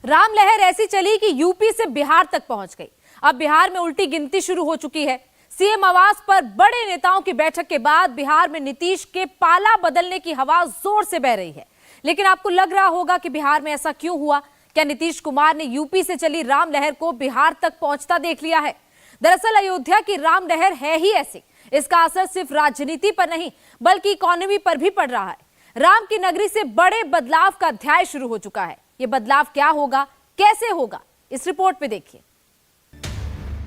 राम लहर ऐसी चली कि यूपी से बिहार तक पहुंच गई। अब बिहार में उल्टी गिनती शुरू हो चुकी है। सीएम आवास पर बड़े नेताओं की बैठक के बाद बिहार में नीतीश के पाला बदलने की हवा जोर से बह रही है। लेकिन आपको लग रहा होगा कि बिहार में ऐसा क्यों हुआ? क्या नीतीश कुमार ने यूपी से चली राम लहर को बिहार तक पहुंचता देख लिया है? दरअसल अयोध्या की राम लहर है ही ऐसी। इसका असर सिर्फ राजनीति पर नहीं बल्कि इकोनॉमी पर भी पड़ रहा है। राम की नगरी से बड़े बदलाव का अध्याय शुरू हो चुका है। ये बदलाव क्या होगा, कैसे होगा, इस रिपोर्ट में देखिए।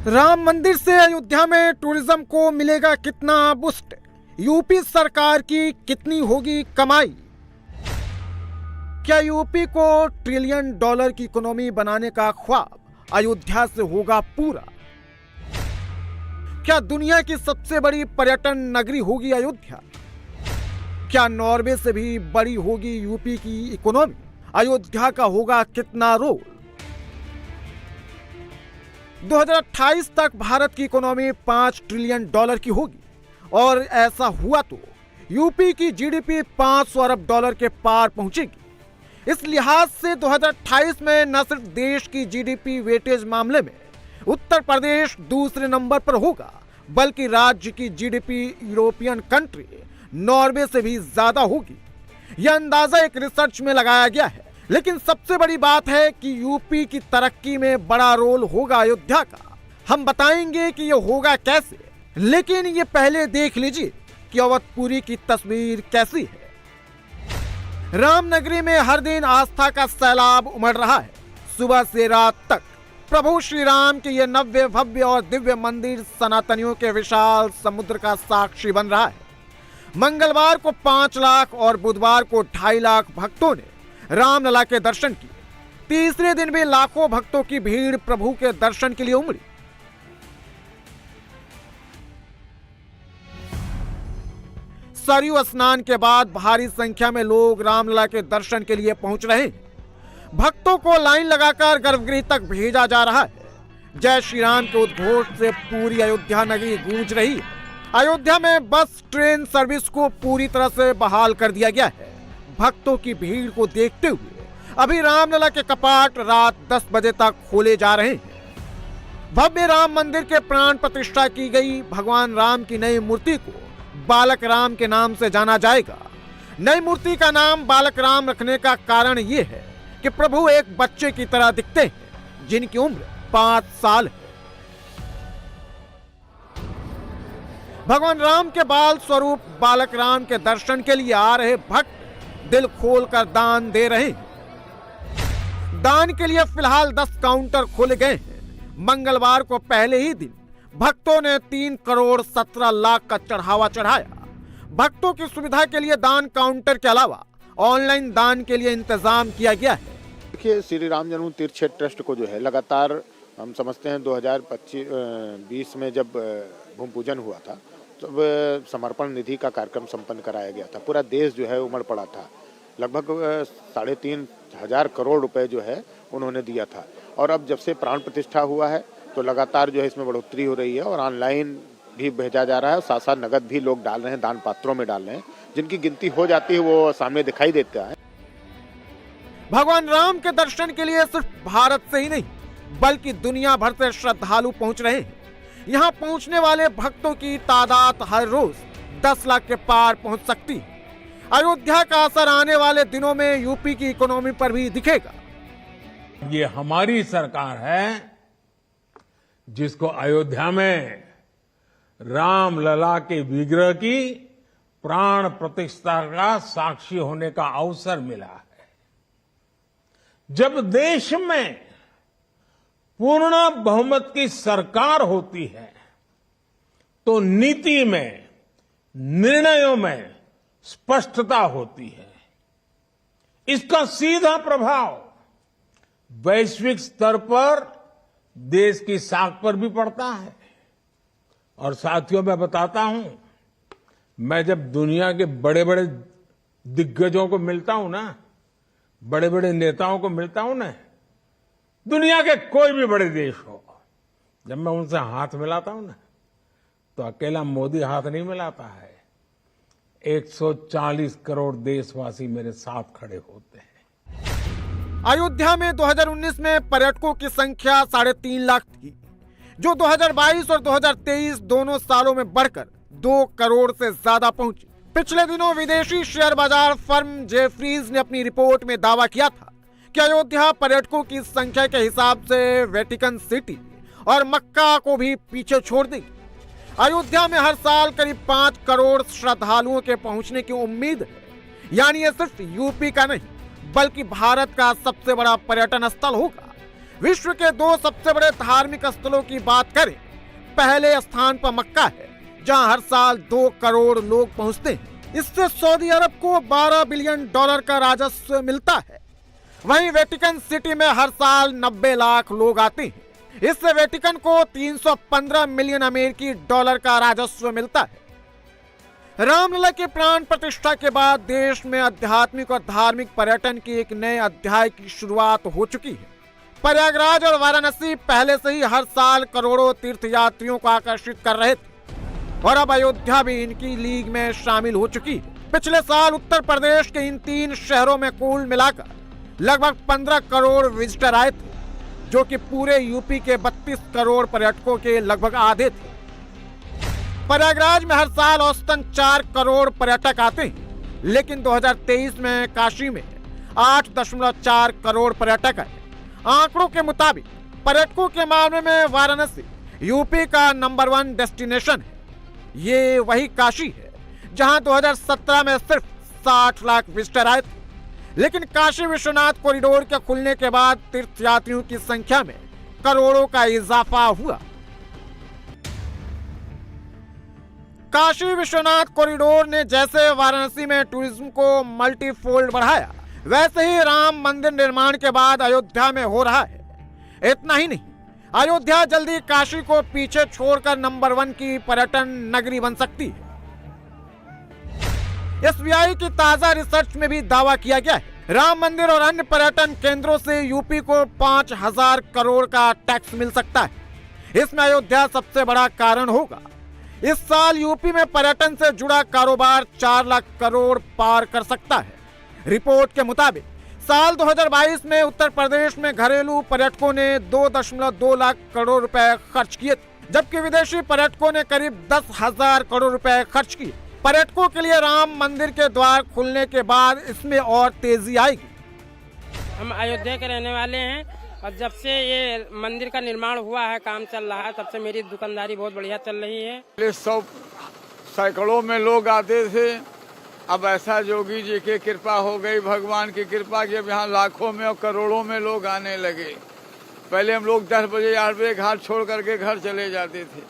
राम मंदिर से अयोध्या में टूरिज्म को मिलेगा कितना बूस्ट? यूपी सरकार की कितनी होगी कमाई? क्या यूपी को $1 ट्रिलियन की इकोनॉमी बनाने का ख्वाब अयोध्या से होगा पूरा? क्या दुनिया की सबसे बड़ी पर्यटन नगरी होगी अयोध्या? क्या नॉर्वे से भी बड़ी होगी यूपी की इकोनॉमी? अयोध्या का होगा कितना रोल? 2028 तक भारत की इकोनॉमी $5 ट्रिलियन की होगी और ऐसा हुआ तो यूपी की जीडीपी $500 अरब के पार पहुंचेगी। इस लिहाज से 2028 में न सिर्फ देश की जीडीपी वेटेज मामले में उत्तर प्रदेश दूसरे नंबर पर होगा, बल्कि राज्य की जीडीपी यूरोपियन कंट्री नॉर्वे से भी ज्यादा होगी। यह अंदाजा एक रिसर्च में लगाया गया है। लेकिन सबसे बड़ी बात है कि यूपी की तरक्की में बड़ा रोल होगा अयोध्या का। हम बताएंगे कि यह होगा कैसे, लेकिन ये पहले देख लीजिए कि अवधपुरी की तस्वीर कैसी है। रामनगरी में हर दिन आस्था का सैलाब उमड़ रहा है। सुबह से रात तक प्रभु श्री राम के ये नव्य भव्य और दिव्य मंदिर सनातनियों के विशाल समुद्र का साक्षी बन रहा है। मंगलवार को 5 लाख और बुधवार को 2.5 लाख भक्तों ने रामलला के दर्शन किए। तीसरे दिन भी लाखों भक्तों की भीड़ प्रभु के दर्शन के लिए उमड़ी। सरयू स्नान के बाद भारी संख्या में लोग रामलला के दर्शन के लिए पहुंच रहे हैं। भक्तों को लाइन लगाकर गर्भगृह तक भेजा जा रहा है। जय श्री राम के उद्घोष से पूरी अयोध्या नगरी गूंज रही है। अयोध्या में बस ट्रेन सर्विस को पूरी तरह से बहाल कर दिया गया है। भक्तों की भीड़ को देखते हुए अभी रामलला के कपाट रात 10 बजे तक खोले जा रहे हैं। भव्य राम मंदिर के प्राण प्रतिष्ठा की गई। भगवान राम की नई मूर्ति को बालक राम के नाम से जाना जाएगा। नई मूर्ति का नाम बालक राम रखने का कारण यह है कि प्रभु एक बच्चे की तरह दिखते हैं, जिनकी उम्र 5 साल है। भगवान राम के बाल स्वरूप बालक राम के दर्शन के लिए आ रहे भक्त दिल खोलकर दान दे रहे हैं। दान के लिए फिलहाल 10 काउंटर खोले गए हैं। मंगलवार को पहले ही दिन भक्तों ने 3 करोड़ 17 लाख का चढ़ावा चढ़ाया। भक्तों की सुविधा के लिए दान काउंटर के अलावा ऑनलाइन दान के लिए इंतजाम किया गया है। देखिए, श्री राम जन्म तीर्थ क्षेत्र ट्रस्ट को जो है लगातार हम समझते हैं 2020 में जब भूमि पूजन हुआ था तब समर्पण निधि का कार्यक्रम संपन्न कराया गया था। पूरा देश जो है उमड़ पड़ा था। लगभग 3,500 करोड़ रुपए जो है उन्होंने दिया था। और अब जब से प्राण प्रतिष्ठा हुआ है तो लगातार जो है इसमें बढ़ोतरी हो रही है और ऑनलाइन भी भेजा जा रहा है। साथ साथ नगद भी लोग डाल रहे हैं, दान पात्रों में डाल रहे हैं। जिनकी गिनती हो जाती है वो सामने दिखाई देता है। भगवान राम के दर्शन के लिए सिर्फ भारत से ही नहीं बल्कि दुनिया भर से श्रद्धालु पहुंच रहे हैं। यहाँ पहुंचने वाले भक्तों की तादाद हर रोज 10 लाख के पार पहुंच सकती है। अयोध्या का असर आने वाले दिनों में यूपी की इकोनॉमी पर भी दिखेगा। ये हमारी सरकार है जिसको अयोध्या में रामलला के विग्रह की प्राण प्रतिष्ठा का साक्षी होने का अवसर मिला है। जब देश में पूर्ण बहुमत की सरकार होती है तो नीति में, निर्णयों में स्पष्टता होती है। इसका सीधा प्रभाव वैश्विक स्तर पर देश की साख पर भी पड़ता है। और साथियों, मैं बताता हूं, मैं जब दुनिया के बड़े बड़े दिग्गजों को मिलता हूं ना, बड़े बड़े नेताओं को मिलता हूं ना, दुनिया के कोई भी बड़े देश हो, जब मैं उनसे हाथ मिलाता हूं ना तो अकेला मोदी हाथ नहीं मिलाता है। 140 करोड़ देशवासी मेरे साथ खड़े होते हैं। अयोध्या में 2019 में पर्यटकों की संख्या 3.5 लाख थी, जो 2022 और 2023 दोनों सालों में बढ़कर 2 करोड़ से ज्यादा पहुंची। पिछले दिनों विदेशी शेयर बाजार फर्म जेफरीज ने अपनी रिपोर्ट में दावा किया था कि अयोध्या पर्यटकों की संख्या के हिसाब से वेटिकन सिटी और मक्का को भी पीछे छोड़ देगी। अयोध्या में हर साल करीब 5 करोड़ श्रद्धालुओं के पहुंचने की उम्मीद है। यानी ये सिर्फ यूपी का नहीं बल्कि भारत का सबसे बड़ा पर्यटन स्थल होगा। विश्व के 2 सबसे बड़े धार्मिक स्थलों की बात करें, पहले स्थान पर मक्का है जहां हर साल 2 करोड़ लोग पहुंचते हैं। इससे सऊदी अरब को $12 बिलियन का राजस्व मिलता है। वहीं वेटिकन सिटी में हर साल 90 लाख लोग आते हैं। इससे वेटिकन को 315 मिलियन अमेरिकी डॉलर का राजस्व मिलता है। रामलला की प्राण प्रतिष्ठा के बाद देश में आध्यात्मिक और धार्मिक पर्यटन के एक नए अध्याय की शुरुआत हो चुकी है। प्रयागराज और वाराणसी पहले से ही हर साल करोड़ों तीर्थयात्रियों को आकर्षित कर रहे थे और अब अयोध्या भी इनकी लीग में शामिल हो चुकी है। पिछले साल उत्तर प्रदेश के इन 3 शहरों में कुल मिलाकर लगभग 15 करोड़ विजिटर आए थे, जो कि पूरे यूपी के 32 करोड़ पर्यटकों के लगभग आधे थे। प्रयागराज में हर साल औसतन 4 करोड़ पर्यटक आते हैं, लेकिन 2023 में काशी में 8.4 करोड़ पर्यटक आए। आंकड़ों के मुताबिक पर्यटकों के मामले में वाराणसी यूपी का नंबर 1 डेस्टिनेशन है। ये वही काशी है जहां 2017 में सिर्फ 60 लाख विजिटर आए थे, लेकिन काशी विश्वनाथ कॉरिडोर के खुलने के बाद तीर्थयात्रियों की संख्या में करोड़ों का इजाफा हुआ। काशी विश्वनाथ कॉरिडोर ने जैसे वाराणसी में टूरिज्म को मल्टीफोल्ड बढ़ाया, वैसे ही राम मंदिर निर्माण के बाद अयोध्या में हो रहा है। इतना ही नहीं, अयोध्या जल्दी काशी को पीछे छोड़कर नंबर 1 की पर्यटन नगरी बन सकती है। एसबीआई की ताजा रिसर्च में भी दावा किया गया है, राम मंदिर और अन्य पर्यटन केंद्रों से यूपी को 5,000 करोड़ का टैक्स मिल सकता है। इसमें अयोध्या सबसे बड़ा कारण होगा। इस साल यूपी में पर्यटन से जुड़ा कारोबार 4 लाख करोड़ पार कर सकता है। रिपोर्ट के मुताबिक साल 2022 में उत्तर प्रदेश में घरेलू पर्यटकों ने 2.2 लाख करोड़ रुपए खर्च किए थे, जबकि विदेशी पर्यटकों ने करीब 10,000 करोड़ रुपए खर्च किए। पर्यटकों के लिए राम मंदिर के द्वार खुलने के बाद इसमें और तेजी आएगी। हम अयोध्या के रहने वाले हैं और जब से ये मंदिर का निर्माण हुआ है, काम चल रहा है, तब से मेरी दुकानदारी बहुत बढ़िया चल रही है। 100 सैकड़ों में लोग आते थे, अब ऐसा योगी जी की कृपा हो गई, भगवान की कृपा की अब यहाँ लाखों में और करोड़ों में लोग आने लगे। पहले हम लोग 10 बजे 8 बजे घाट छोड़ करके घर चले जाते थे,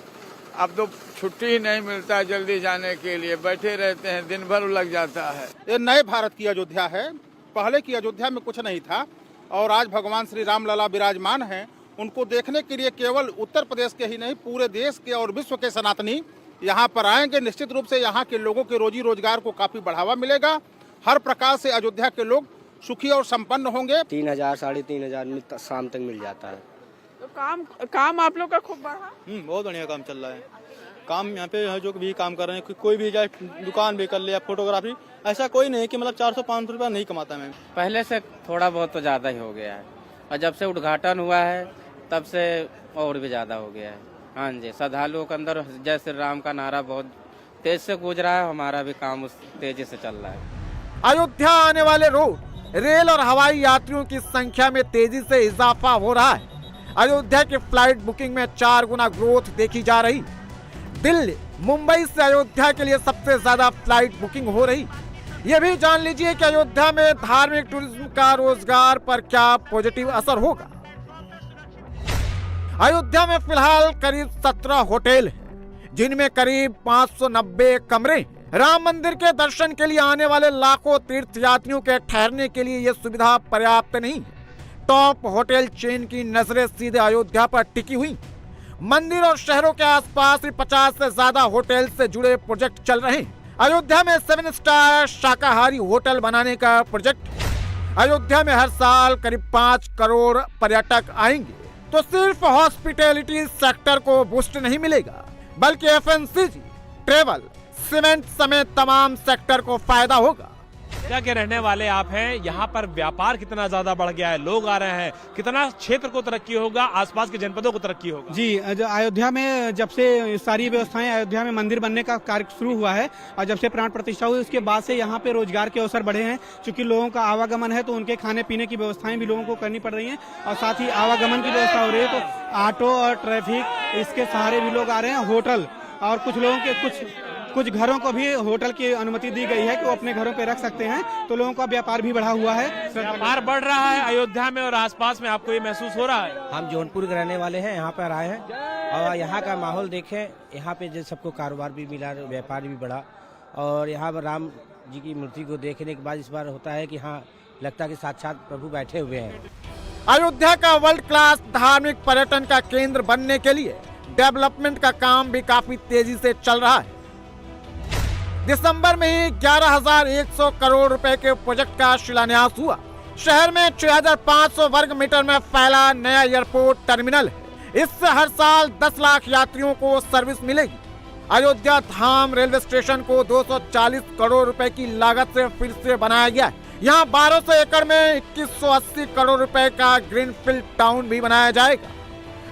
अब तो छुट्टी ही नहीं मिलता है जल्दी जाने के लिए, बैठे रहते हैं, दिन भर लग जाता है। ये नए भारत की अयोध्या है, पहले की अयोध्या में कुछ नहीं था और आज भगवान श्री रामलला विराजमान हैं। उनको देखने के लिए केवल उत्तर प्रदेश के ही नहीं पूरे देश के और विश्व के सनातनी यहाँ पर आएंगे। निश्चित रूप से यहाँ के लोगों के रोजी रोजगार को काफी बढ़ावा मिलेगा। हर प्रकार से अयोध्या के लोग सुखी और संपन्न होंगे। 3,000 3,500 शाम तक मिल जाता है। तो काम आप लोग का खूब बढ़ा। बहुत बढ़िया काम चल रहा है। काम यहाँ पे जो भी काम कर रहे हैं, कोई भी जाए दुकान भी कर ले या फोटोग्राफी, ऐसा कोई नहीं कि मतलब 400-500 रुपया नहीं कमाता। मैं पहले से थोड़ा बहुत तो ज्यादा ही हो गया है और जब से उद्घाटन हुआ है तब से और भी ज्यादा हो गया है। हाँ जी, श्रद्धालुओं के अंदर जय श्री राम का नारा बहुत तेज से गूंज रहा है। हमारा भी काम उस तेजी से चल रहा है। अयोध्या आने वाले रोड, रेल और हवाई यात्रियों की संख्या में तेजी से इजाफा हो रहा है। अयोध्या की फ्लाइट बुकिंग में 4 गुना ग्रोथ देखी जा रही। दिल्ली, मुंबई से अयोध्या के लिए सबसे ज्यादा फ्लाइट बुकिंग हो रही। ये भी जान लीजिए कि अयोध्या में धार्मिक टूरिज्म का रोजगार पर क्या पॉजिटिव असर होगा। अयोध्या में फिलहाल करीब 17 होटल हैं, जिनमें करीब 590 कमरे हैं। राम मंदिर के दर्शन के लिए आने वाले लाखों तीर्थयात्रियों के ठहरने के लिए यह सुविधा पर्याप्त नहीं है। टॉप होटल चेन की नजरें सीधे अयोध्या पर टिकी हुई। मंदिर और शहरों के आसपास 50 से ज्यादा होटल से जुड़े प्रोजेक्ट चल रहे हैं। अयोध्या में 7 स्टार शाकाहारी होटल बनाने का प्रोजेक्ट है। अयोध्या में हर साल करीब 5 करोड़ पर्यटक आएंगे, तो सिर्फ हॉस्पिटैलिटी सेक्टर को बूस्ट नहीं मिलेगा, बल्कि एफएमसीजी, ट्रेवल, सीमेंट समेत तमाम सेक्टर को फायदा होगा। अयोध्या के रहने वाले आप हैं, यहाँ पर व्यापार कितना ज्यादा बढ़ गया है, लोग आ रहे हैं, कितना क्षेत्र को तरक्की होगा, आसपास के जनपदों को तरक्की होगा? जी, अयोध्या में जब से सारी व्यवस्थाएं, अयोध्या में मंदिर बनने का कार्य शुरू हुआ है और जब से प्राण प्रतिष्ठा हुई उसके बाद से यहाँ पे रोजगार के अवसर बढ़े हैं। चूंकि लोगों का आवागमन है तो उनके खाने पीने की व्यवस्थाएं भी लोगों को करनी पड़ रही हैं और साथ ही आवागमन की व्यवस्था हो रही है तो ऑटो और ट्रैफिक इसके सहारे भी लोग आ रहे हैं। होटल और कुछ लोगों के कुछ घरों को भी होटल की अनुमति दी गई है कि वो अपने घरों पे रख सकते हैं, तो लोगों का व्यापार भी बढ़ा हुआ है। व्यापार बढ़ रहा है अयोध्या में और आसपास में, आपको ये महसूस हो रहा है? हम जौनपुर के रहने वाले हैं, यहाँ पर आए हैं और यहाँ का माहौल देखें, यहाँ पे जो सबको कारोबार भी मिला, व्यापार भी बढ़ा और यहाँ पर राम जी की मूर्ति को देखने के बाद इस बार होता है कि हाँ, लगता है कि साक्षात प्रभु बैठे हुए हैं। अयोध्या का वर्ल्ड क्लास धार्मिक पर्यटन का केंद्र बनने के लिए डेवलपमेंट का काम भी काफी तेजी से चल रहा है। दिसंबर में ही 11,100 करोड़ रुपए के प्रोजेक्ट का शिलान्यास हुआ। शहर में 6,500 वर्ग मीटर में फैला नया एयरपोर्ट टर्मिनल है। इससे हर साल 10 लाख यात्रियों को सर्विस मिलेगी। अयोध्या धाम रेलवे स्टेशन को 240 करोड़ रुपए की लागत से फिर से बनाया गया है। यहाँ 1200 एकड़ में 2180 करोड़ रुपए का ग्रीनफील्ड टाउन भी बनाया जाएगा।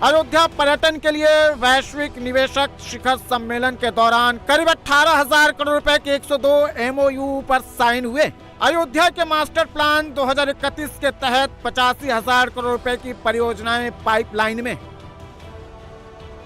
अयोध्या पर्यटन के लिए वैश्विक निवेशक शिखर सम्मेलन के दौरान करीब 18,000 करोड़ रुपए के 102 MOU पर साइन हुए। अयोध्या के मास्टर प्लान 2031 के तहत 85,000 करोड़ रुपए की परियोजनाएं पाइपलाइन में।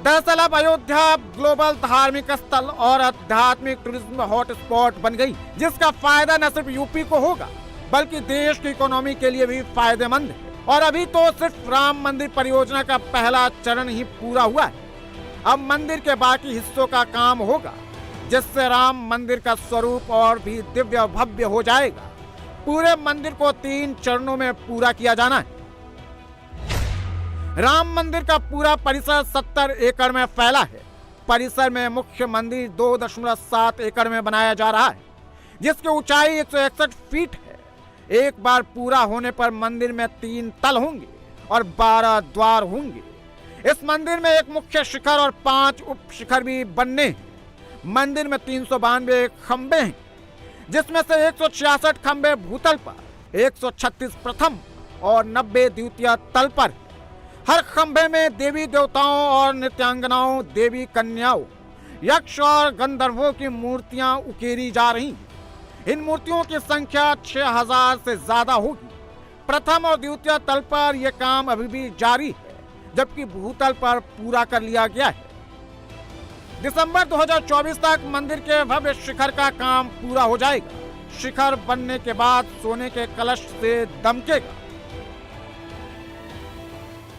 दरअसल अब अयोध्या ग्लोबल धार्मिक स्थल और आध्यात्मिक टूरिज्म हॉटस्पॉट बन गई, जिसका फायदा न सिर्फ यूपी को होगा बल्कि देश की इकोनॉमी के लिए भी फायदेमंद है। और अभी तो सिर्फ राम मंदिर परियोजना का पहला चरण ही पूरा हुआ है। अब मंदिर के बाकी हिस्सों का काम होगा, जिससे राम मंदिर का स्वरूप और भी दिव्य भव्य हो जाएगा। पूरे मंदिर को 3 चरणों में पूरा किया जाना है। राम मंदिर का पूरा परिसर 70 एकड़ में फैला है। परिसर में मुख्य मंदिर 2.7 एकड़ में बनाया जा रहा है, जिसकी ऊंचाई 161 फीट है। एक बार पूरा होने पर मंदिर में 3 तल होंगे और 12 द्वार होंगे। इस मंदिर में एक मुख्य शिखर और 5 उप शिखर भी बनने हैं। मंदिर में 392 खंबे हैं, जिसमें से 166 खंबे भूतल पर, 136 प्रथम और 90 द्वितीय तल पर। हर खंबे में देवी देवताओं और नित्यांगनाओं, देवी कन्याओं, यक्ष और गंधर्वों की मूर्तियां उकेरी जा रही हैं। इन मूर्तियों की संख्या 6,000 से ज्यादा होगी। प्रथम और द्वितीय तल पर यह काम अभी भी जारी है, जबकि भूतल पर पूरा कर लिया गया है। दिसंबर 2024 तक मंदिर के भव्य शिखर का काम पूरा हो जाएगा। शिखर बनने के बाद सोने के कलश से दमकेगा।